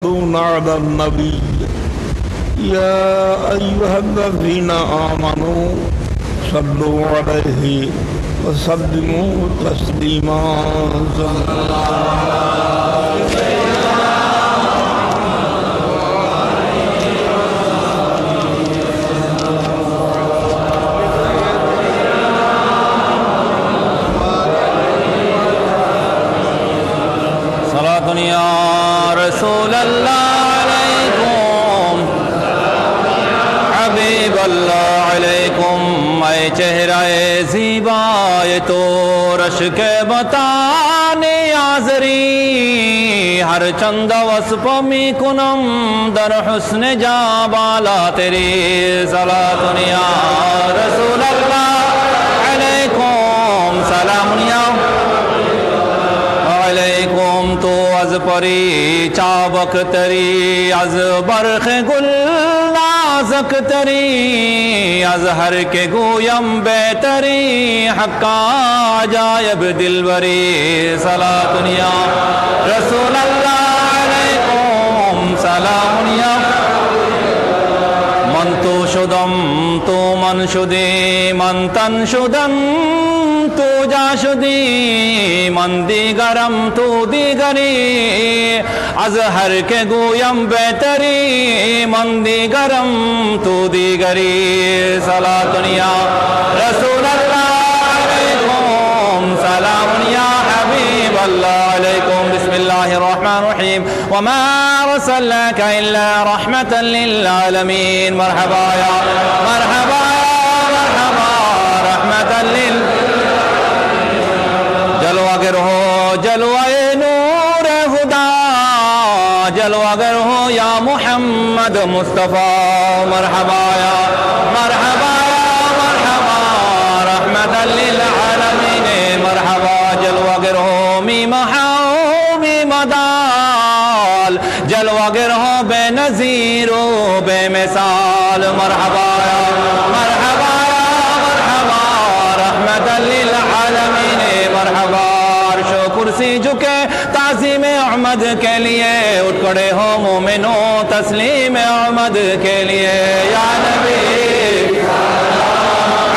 على النبي يا أيها الذين آمنوا صلوا عليه وسلموا تسليما صلاة يا رسول الله علیکم حبیب اللہ علیکم اے چہرہ زیبائے تو رشک بتانے آزری ہر چند وصف می کنم در حسن جا بالا تیری صلاة یا رسول اللہ علیکم سلام یا علیکم تو از پری چابک تری از برخ گل نازک تری از ہر کے گویم بہتری حقا عجائب دلبری صلاۃ یا رسول اللہ علیکم سلام یا من تو شدم تو من شدی من تن شدم تو جا شدی من دیگرم تو دیگری از ہر کے گویم بہتری من دیگرم تو دیگری صلاۃ یا رسول اللہ علیکم سلام یا حبیب اللہ علیکم بسم اللہ الرحمن الرحیم وما ارسلناک الا رحمتا للعالمین مرحبا یا مرحبا رحمتا جلوہ ہو جلوہ نور خدا جلوہ گر ہو یا محمد مصطفیٰ مرحبا یا مرحبا مرحبا رحمتا للعالمین مرحبا جلوہ گر ہو می محاو می مدال جلوہ گر ہو بے نظیر و بے مثال مرحبا یا مرحبا مرحبا رحمتا للعالمین مرحبا عرش و کرسی جھکے تعظیم احمد کے لیے اٹھ کھڑے ہو مومنو تسلیم احمد کے لیے یا نبی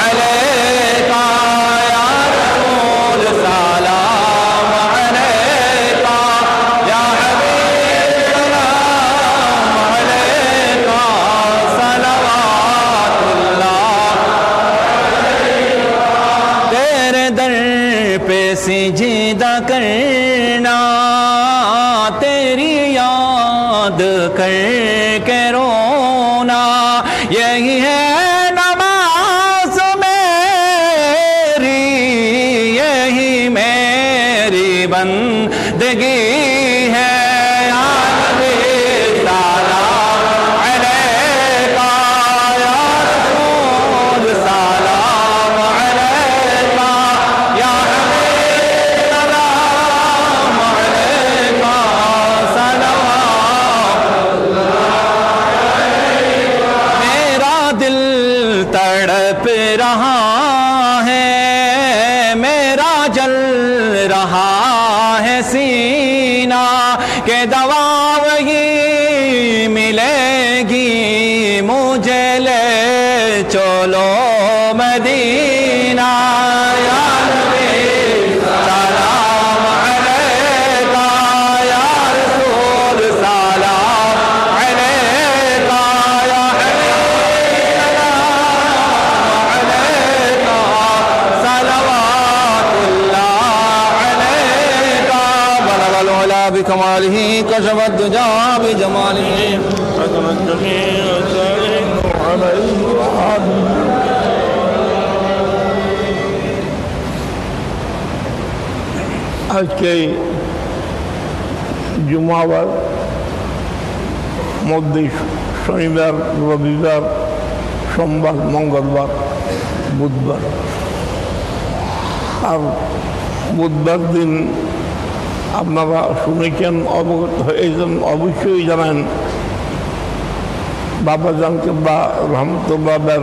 علیکہ یا رسول سلام علیکہ یا حبیب سلام علیکہ صلوات اللہ تیرے در پہ سجدہ کرنا تیری یاد کر کے رونا یہی ہے نماز میری یہی میری بندگی ہے یا نبی سلام علیکہ یا رسول سلام علیکہ یا حبیب سلام علیکہ صلوات میرا دل تڑپ رہا ہے میرا جل رہا ہے سینہ کہ دوا وہی ملے گی مجھے لے چلو مدینہ یا نبی سلام علیکہ یا رسول سلام علیکہ یا حبیب سلام علیکہ صلوات اللہ علیکہ بلغ العلا بکمالہ کشف الدجا بجمالہ فكان الجميع سائل عليه وعليه آج کے জুমাবার মধ্যে শনিবার রবিবার সোমবার মঙ্গলবার বুধবার আর বুধবার দিন আপনারা শুনেছেন অবগত হয়েছেন অবশ্যই জানেন বাবা জানকে বা রহমতুল্লাহের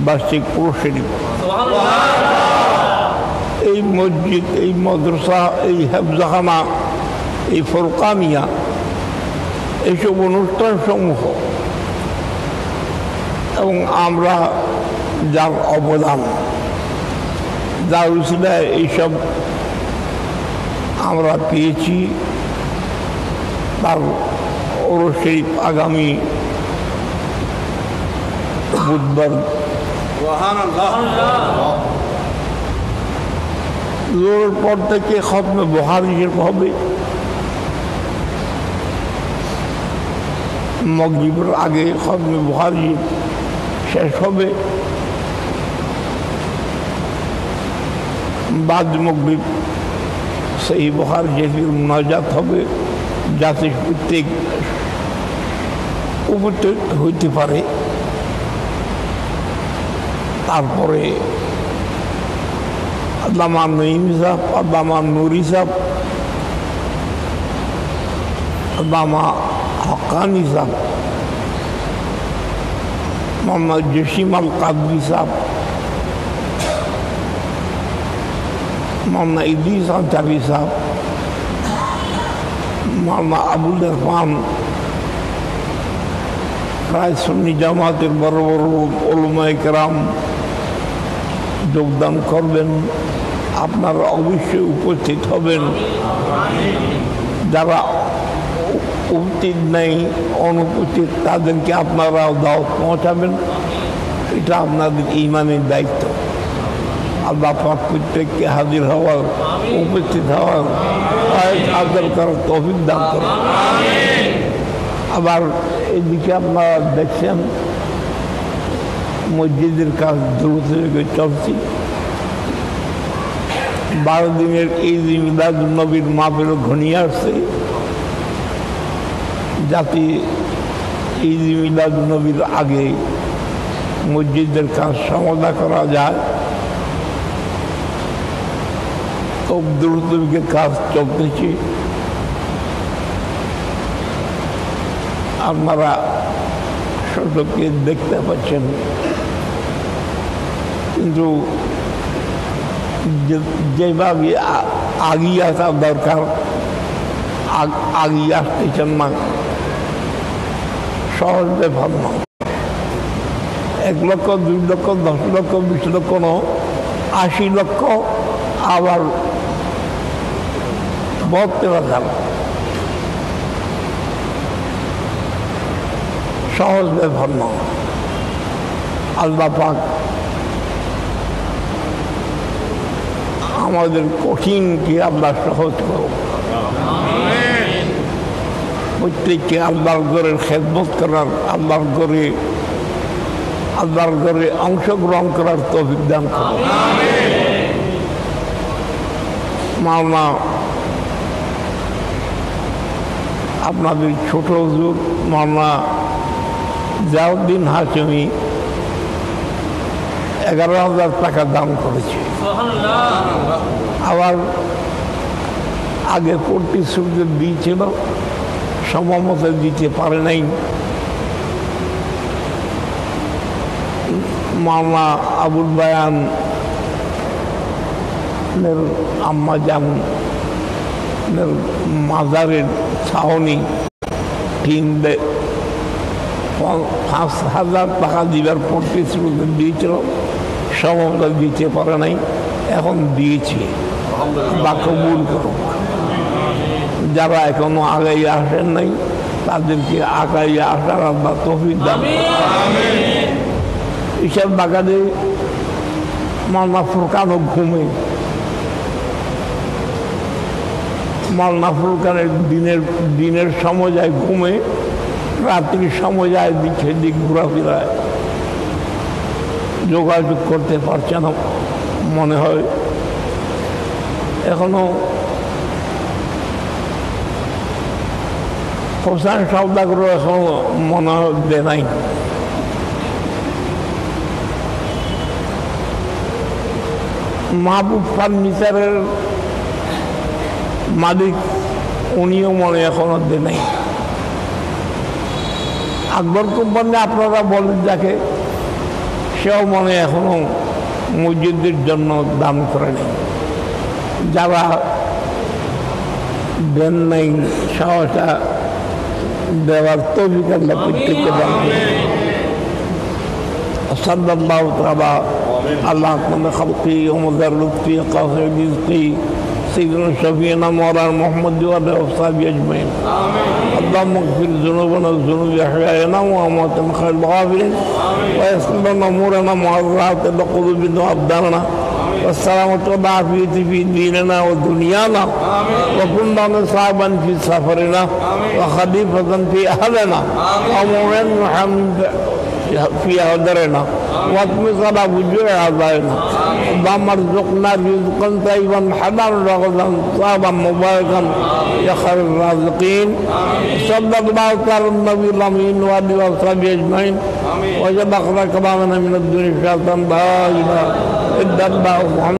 বার্ষিক পুরস্কার এই মসজিদ এই মাদ্রাসা এই হেফজাখানা এই ফুরকানিয়া এইসব অনুষ্ঠান সমূহ এবং আমরা যার অবদান, যার উসিলায় এইসব আমরা পেয়েছি, তার ওরস শরীফ আগামী বুধবার জোরের পর থেকে খতমে বুখারী শরীফ হবে। মাগরিবের আগে খতমে বুখারী শেষ হবে। বাদ মাগরিব সেই বুখারী শরীফের মুনাজাত হবে, যাতে প্রত্যেক উপস্থিত হইতে পারে। তারপরে আল্লামা নঈম সাহেব, আল্লামা নুরি সাহেব, আল্লামা হক্কানি সাহেব, মোহাম্মদ জসিম আল কাদরি সাহেব, মোহাম্মদ ইদ্রিস আনসারী সাহেব, মোহাম্মদ আবুল ইরফান, প্রায় সুন্নি জামাতের বড় বড় উলামায়ে কেরাম যোগদান করবেন। আপনারা অবশ্যই উপস্থিত হবেন। যারা উপস্থিত নেই, অনুপস্থিত, তাদেরকে আপনারা দাওয়াত পৌঁছাবেন। এটা আপনাদের ঈমানের দায়িত্ব। আল্লাহ পাক প্রত্যেককে হাজির হওয়ার, উপস্থিত হওয়ার আদর করার তৌফিক দান করেন। আবার এদিকে আপনারা দেখছেন মসজিদের কাজ দ্রুত চলছে। 12 দিনের ঈদ মিলাদুন নবীর মাহফিল ঘনিয়ে আসছে, যাতে ঈদ মিলাদুন নবীর আগে মসজিদের কাজ সমাধা করা যায়। খুব দ্রুত কাজ চলতেছে। আপনারা সড়কে দেখতে পাচ্ছেন, কিন্তু যেভাবে আগিয়ে আসা দরকার আগিয়ে আসতেছেন না। সহজ ব্যাপার না। 1 লক্ষ, 2 লক্ষ, 10 লক্ষ, 20 লক্ষ, 80 লক্ষ, আবার 72,000। সহজ ব্যাপার না। আল্লাহ পাক আমাদের কঠিনকে আল্লাহ সহজ করুন। প্রত্যেককে আল্লাহর ঘরের খেদমত করার, আল্লাহর ঘরে অংশগ্রহণ করার তৌফিক দান করুন। মাওলানা আপনাদের ছোট হুজুর মাওলানা জিয়াউদ্দিন হাশেমি 11,000 টাকা দান করেছে। আবার আগে প্রতিশ্রুতি দিয়েছিল, সময়মতো দিতে পারে নাই। মাওলানা আবুল বায়ান আম্মা জান মাজারের ছাউনি 5,000 টাকা দিবার প্রতিশ্রুতি দিয়েছিল, সময়মতো দিতে পারে নাই। এখন দিয়েছি, বা কবুল করুক। যারা এখনো আগাইয়ে আসেন নাই, তাদেরকে আগাইয়ে আসার আল্লাহ তৌফিক দান করুন। ঈশ্বর বাগানে মাওলানা ফুরকানও ঘুমে। মাওলানা ফুরকানের দিনের সময় যায় ঘুমে, রাত্রির সময় যায় দিকে দিক ঘোরাফেরায়, যোগাযোগ করতে পারছে না। মনে হয় এখনো হোসেন সওদাগর এখনো মনে হয় দেয় নাই। মাহবুব ফার্নিচারের মালিক, উনিও মনে এখনো দেয় নাই। আকবর কোম্পানি আপনারা বলেন যাকে, সেও মনে এখনো মসজিদের জন্য দান করে নেই। যারা দেন নাই, সহসা দেওয়ার তৌফিক আল্লাহ প্রত্যেককে দান করুন। সাল্লাল্লাহু তাআলা আলা আকমাল খালকি ওয়া মুদার লুতফি কাফি রিজকি سيدنا شفينا مولانا محمد وعلى أصحابه أجمعين. اللهم اغفر ذنوبنا الذنوب أحيائنا وأمواتنا خير الغافرين ويسر لنا أمورنا معذرات لقلوبنا وأبداننا والسلامة والعافية في ديننا ودنيانا وكنا مصابا في سفرنا وخليفة في أهلنا ومؤمن محمد في هدرنا واطمس على وجوه أعدائنا. اللهم ارزقنا رزقا طيبا حلالا رغدا صابا مباركا يا خير الرازقين. صلى الله على النبي الأمين وآله وصحبه أجمعين. وجد أخذ كلامنا من الدنيا شيئا لا إله إلا الله محمد